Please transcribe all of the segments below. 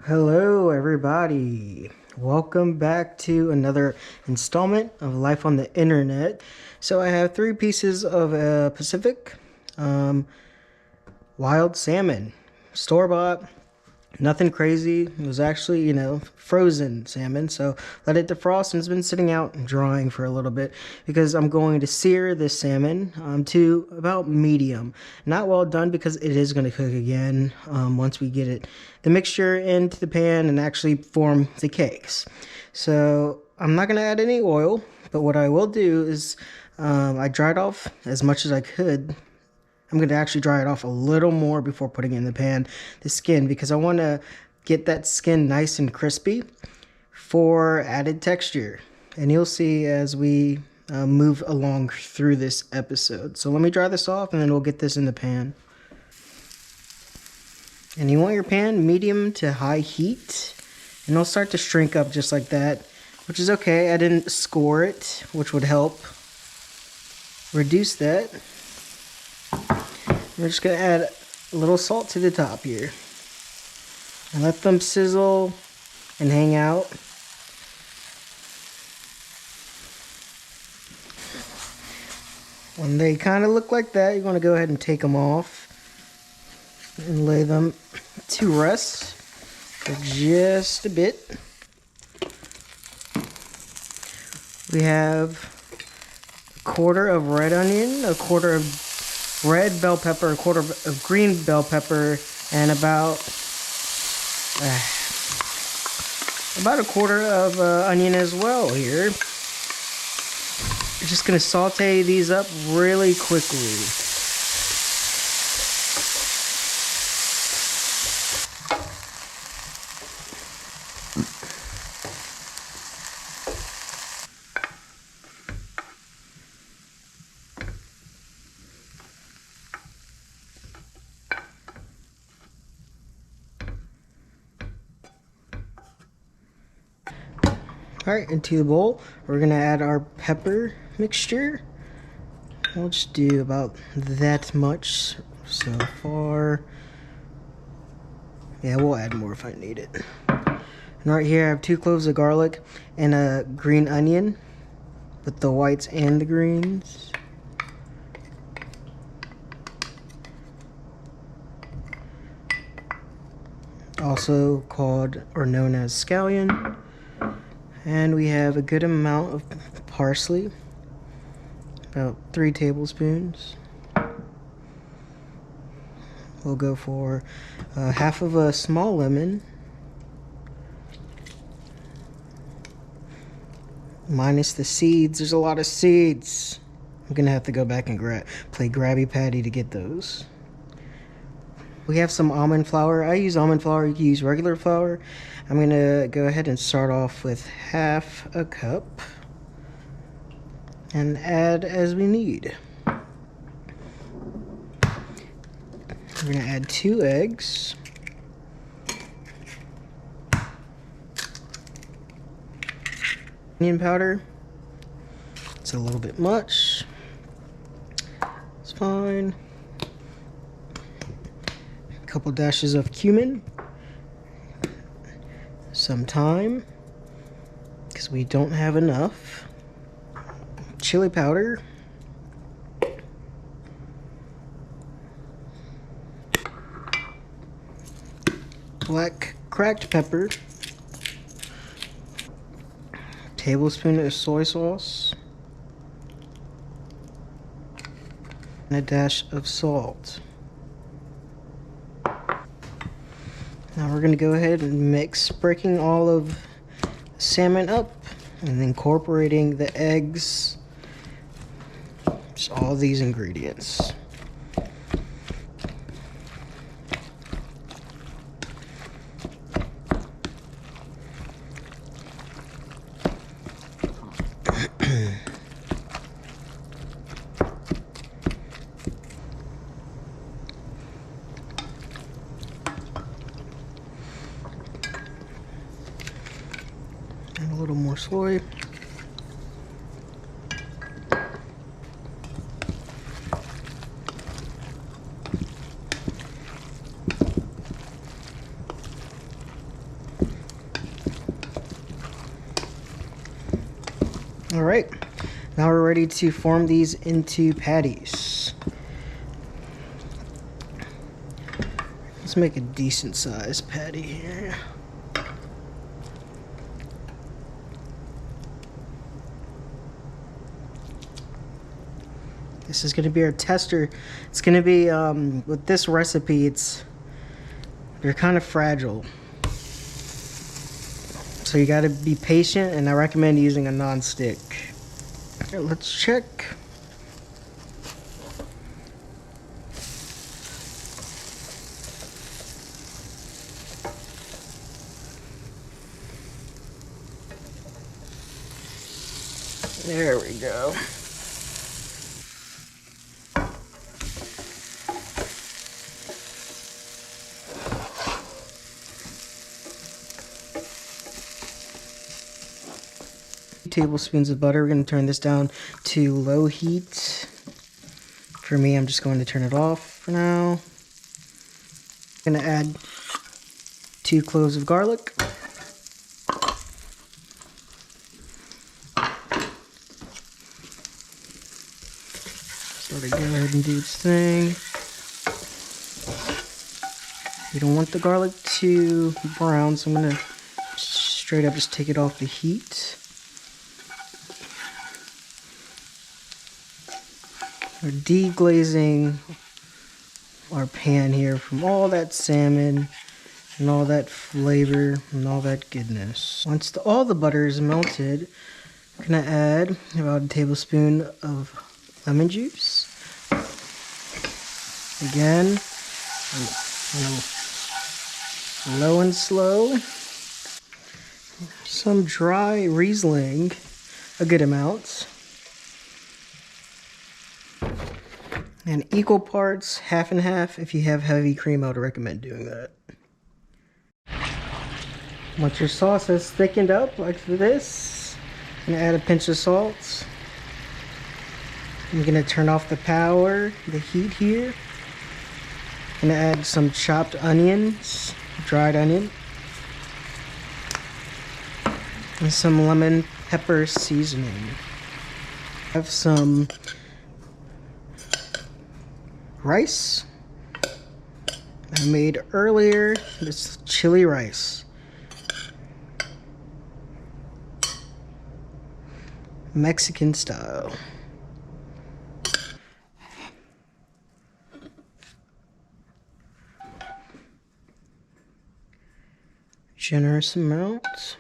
Hello, everybody. Welcome back to another installment of Life on the Internet. So, I have three pieces of Pacific wild salmon, store bought. Nothing crazy. It was actually, frozen salmon. So let it defrost, and it's been sitting out and drying for a little bit because I'm going to sear this salmon to about medium. Not well done because it is going to cook again once we get the mixture into the pan and actually form the cakes. So I'm not going to add any oil, but what I will do is I dried off as much as I could. I'm going to actually dry it off a little more before putting it in the pan, the skin, because I want to get that skin nice and crispy for added texture. And you'll see as we move along through this episode. So let me dry this off and then we'll get this in the pan. And you want your pan medium to high heat. And it'll start to shrink up just like that, which is okay. I didn't score it, which would help reduce that. We're just going to add a little salt to the top here. And let them sizzle and hang out. When they kind of look like that, you're going to go ahead and take them off and lay them to rest for just a bit. We have a quarter of red onion, a quarter of red bell pepper, a quarter of green bell pepper, and about a quarter of onion as well here. We're just going to saute these up really quickly. Alright, into the bowl, we're going to add our pepper mixture. We'll just do about that much so far. Yeah, we'll add more if I need it. And right here I have 2 cloves of garlic and a green onion with the whites and the greens. Also called or known as scallion. And we have a good amount of parsley, about 3 tablespoons. We'll go for half of a small lemon, minus the seeds. There's a lot of seeds. I'm gonna have to go back and play Grabby Patty to get those. We have some almond flour. I use almond flour. You can use regular flour. I'm going to go ahead and start off with half a cup and add as we need. We're going to add 2 eggs. Onion powder. It's a little bit much. It's fine. A couple dashes of cumin. Some thyme, because we don't have enough. Chili powder. Black cracked pepper. Tablespoon of soy sauce. And a dash of salt. Now we're going to go ahead and mix, breaking all of the salmon up and incorporating the eggs. Just all these ingredients. And a little more soy. All right, now we're ready to form these into patties. Let's make a decent sized patty here. This is going to be our tester. It's going to be, with this recipe, they're kind of fragile. So you got to be patient, and I recommend using a non-stick. Here, let's check. There we go. Tablespoons of butter. We're going to turn this down to low heat. For me, I'm just going to turn it off for now. I'm going to add 2 cloves of garlic. So to go ahead and do its thing. You don't want the garlic too brown, so I'm going to straight up just take it off the heat. We're deglazing our pan here from all that salmon and all that flavor and all that goodness. Once all the butter is melted, we're gonna add about a tablespoon of lemon juice. Again, low and slow. Some dry Riesling, a good amount. And equal parts, half and half. If you have heavy cream, I would recommend doing that. Once your sauce has thickened up like this, I'm gonna add a pinch of salt. I'm gonna turn off the power, the heat here. I'm gonna add some chopped onions, dried onion, and some lemon pepper seasoning. I have some rice I made earlier. This chili rice, Mexican style. Generous amount.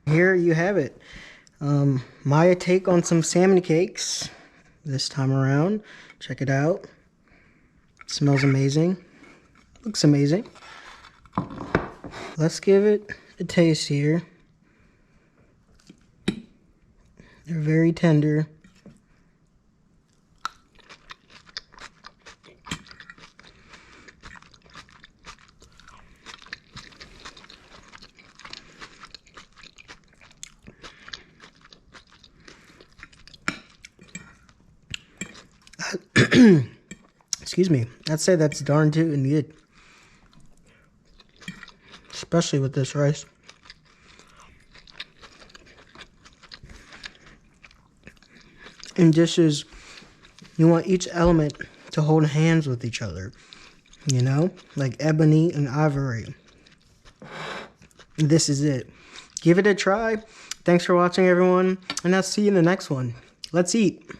Here you have it. My take on some salmon cakes this time around. Check it out. It smells amazing. Looks amazing. Let's give it a taste here. They're very tender. Excuse me. I'd say that's darn tootin' good. Especially with this rice. In dishes, you want each element to hold hands with each other. You know? Like ebony and ivory. This is it. Give it a try. Thanks for watching, everyone. And I'll see you in the next one. Let's eat.